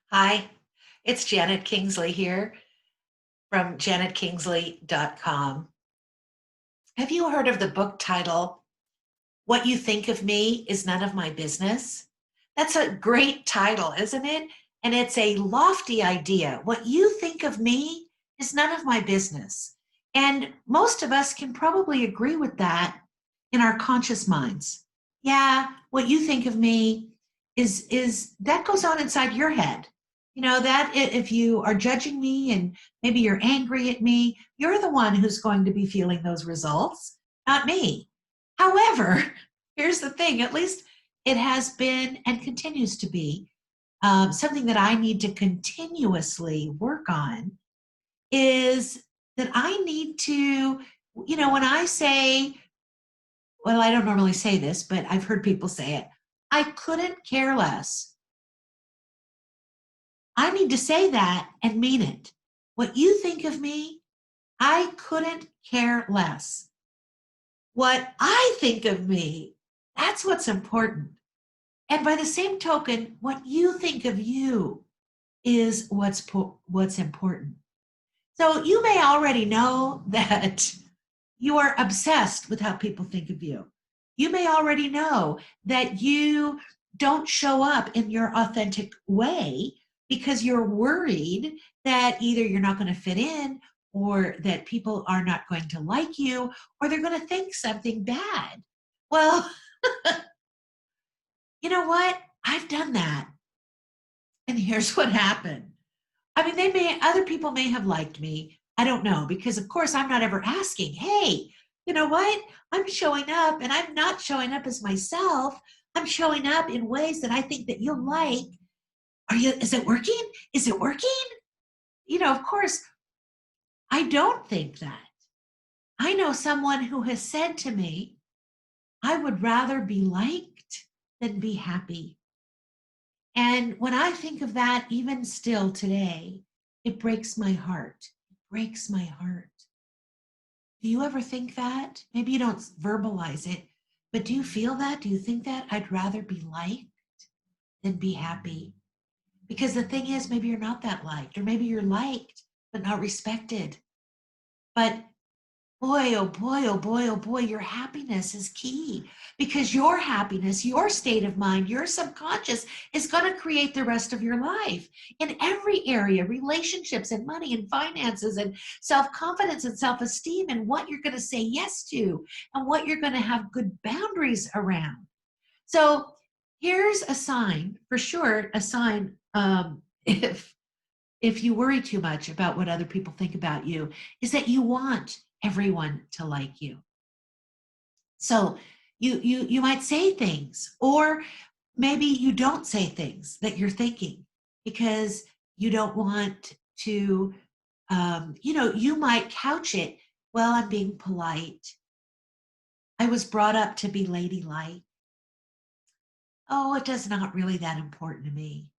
Hi, it's Janet Kingsley here from janetkingsley.com. Have you heard of the book title, What You Think of Me Is None of My Business? That's a great title, isn't it? And it's a lofty idea. What you think of me is none of my business. And most of us can probably agree with that in our conscious minds. Yeah, what you think of me is that goes on inside your head. You know that if you are judging me and maybe you're angry at me, you're the one who's going to be feeling those results, not me. However, here's the thing, at least it has been and continues to be something that I need to continuously work on is that I need to, when I say, well, I don't normally say this, but I've heard people say it, I couldn't care less. I need to say that and mean it. What you think of me, I couldn't care less. What I think of me, that's what's important. And by the same token, what you think of you is what's important. So you may already know that you are obsessed with how people think of you. You may already know that you don't show up in your authentic way because you're worried that either you're not going to fit in or that people are not going to like you or they're going to think something bad. Well, you know what? I've done that. And here's what happened. I mean, other people may have liked me. I don't know, because of course I'm not ever asking, hey, you know what? I'm showing up and I'm not showing up as myself. I'm showing up in ways that I think that you'll like. Is it working? Is it working? Of course, I don't think that. I know someone who has said to me, I would rather be liked than be happy. And when I think of that, even still today, it breaks my heart. It breaks my heart. Do you ever think that? Maybe you don't verbalize it, but do you feel that? Do you think that? I'd rather be liked than be happy. Because the thing is, maybe you're not that liked, or maybe you're liked, but not respected. But boy, oh boy, oh boy, oh boy, your happiness is key because your happiness, your state of mind, your subconscious is going to create the rest of your life in every area, relationships and money and finances and self-confidence and self-esteem and what you're going to say yes to and what you're going to have good boundaries around. So here's a sign, for sure, a sign if you worry too much about what other people think about you, is that you want everyone to like you. So you might say things, or maybe you don't say things that you're thinking because you don't want to. You might couch it. Well, I'm being polite. I was brought up to be ladylike. Oh, it does not really that important to me.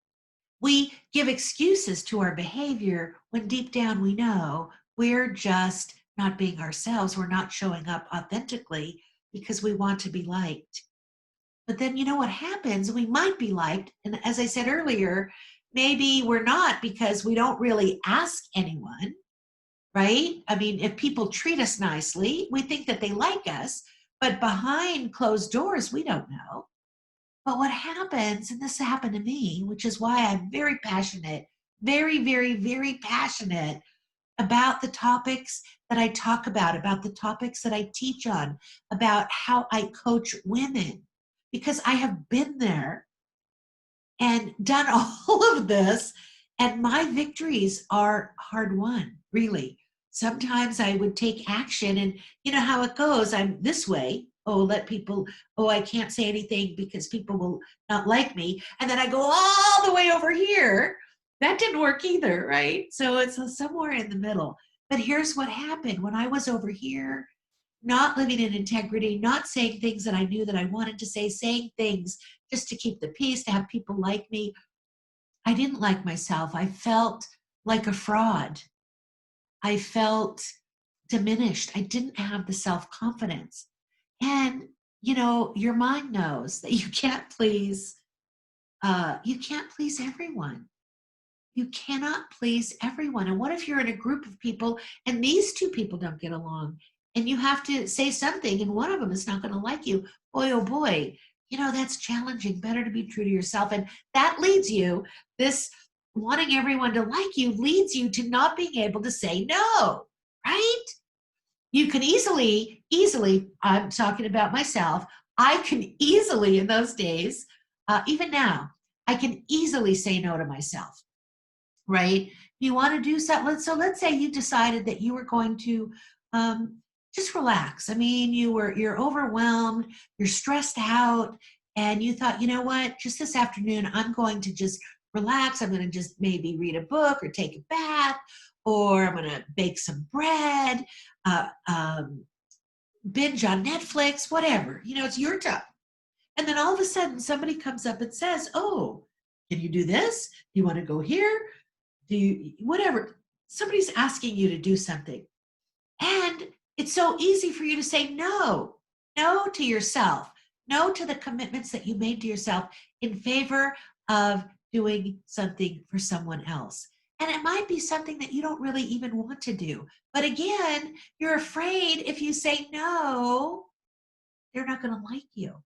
We give excuses to our behavior when deep down we know we're just not being ourselves. We're not showing up authentically because we want to be liked. But then you know what happens? We might be liked. And as I said earlier, maybe we're not because we don't really ask anyone, right? I mean, if people treat us nicely, we think that they like us, but behind closed doors, we don't know. But what happens, and this happened to me, which is why I'm very passionate, very, very, very passionate about the topics that I talk about the topics that I teach on, about how I coach women, because I have been there and done all of this, and my victories are hard won, really. Sometimes I would take action, and you know how it goes. I'm this way. Oh, I can't say anything because people will not like me. And then I go all the way over here. That didn't work either, right? So it's somewhere in the middle. But here's what happened when I was over here, not living in integrity, not saying things that I knew that I wanted to say, saying things just to keep the peace, to have people like me. I didn't like myself. I felt like a fraud. I felt diminished. I didn't have the self-confidence. And your mind knows that you can't please everyone. You cannot please everyone. And what if you're in a group of people and these two people don't get along and you have to say something and one of them is not going to like you? Boy, oh boy, that's challenging. Better to be true to yourself. And that leads you, this wanting everyone to like you leads you to not being able to say no, right? You can easily, I'm talking about myself, I can easily in those days, even now, I can easily say no to myself, right? You want to do something. So let's say you decided that you were going to just relax. I mean, you're overwhelmed, you're stressed out, and you thought, you know what, just this afternoon, I'm going to just relax. I'm going to just maybe read a book or take a bath, or I'm going to bake some bread, uh, um, binge on Netflix, whatever. It's your time. And then all of a sudden, somebody comes up and says, "Oh, can you do this? Do you want to go here? Do you, whatever?" Somebody's asking you to do something. And it's so easy for you to say no, no to yourself, no to the commitments that you made to yourself in favor of doing something for someone else. And it might be something that you don't really even want to do. But again, you're afraid if you say no, they're not going to like you.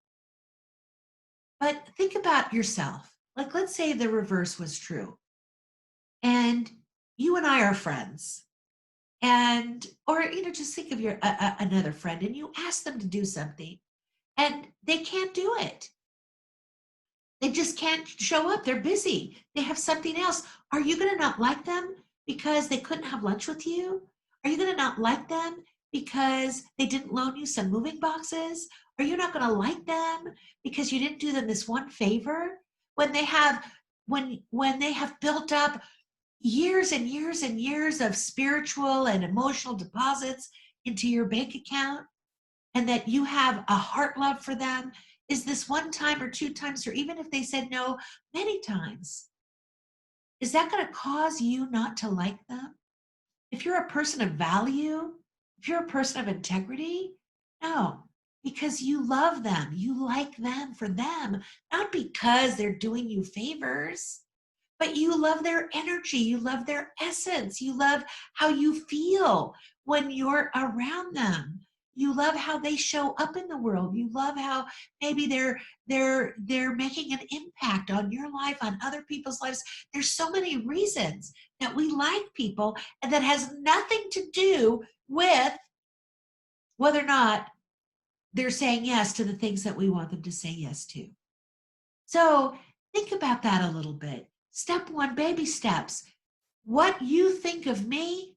But think about yourself. Like, let's say the reverse was true. And you and I are friends. And, or, just think of your another friend and you ask them to do something and they can't do it. They just can't show up. They're busy. They have something else. Are you going to not like them because they couldn't have lunch with you? Are you going to not like them because they didn't loan you some moving boxes? Are you not going to like them because you didn't do them this one favor? When they have when they have built up years and years and years of spiritual and emotional deposits into your bank account, and that you have a heart love for them, is this one time or two times, or even if they said no many times, is that going to cause you not to like them? If you're a person of value, if you're a person of integrity, no, because you love them, you like them for them, not because they're doing you favors. But you love their energy, you love their essence, you love how you feel when you're around them. You love how they show up in the world. You love how maybe they're making an impact on your life, on other people's lives. There's so many reasons that we like people, and that has nothing to do with whether or not they're saying yes to the things that we want them to say yes to. So think about that a little bit. Step one, baby steps. What you think of me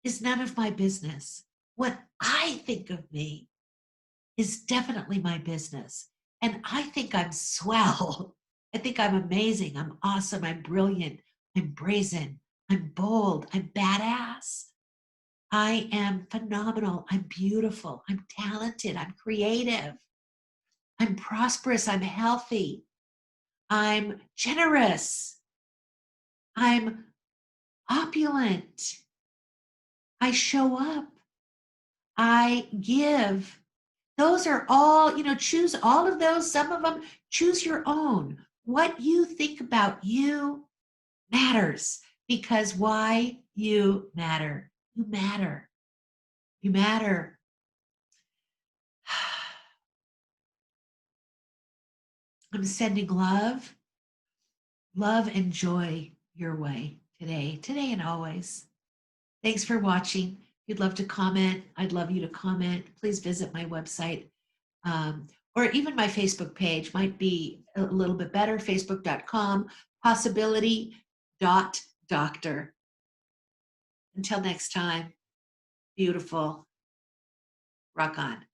is none of my business. What I think of me is definitely my business. And I think I'm swell. I think I'm amazing. I'm awesome. I'm brilliant. I'm brazen. I'm bold. I'm badass. I am phenomenal. I'm beautiful. I'm talented. I'm creative. I'm prosperous. I'm healthy. I'm generous. I'm opulent. I show up. I give. Those are all, choose all of those. Some of them, choose your own. What you think about you matters, because why you matter. You matter. You matter. I'm sending love, love and joy your way today and always. Thanks for watching. If you'd love to comment, I'd love you to comment. Please visit my website, or even my Facebook page might be a little bit better, facebook.com, possibility.doctor. Until next time, beautiful, rock on.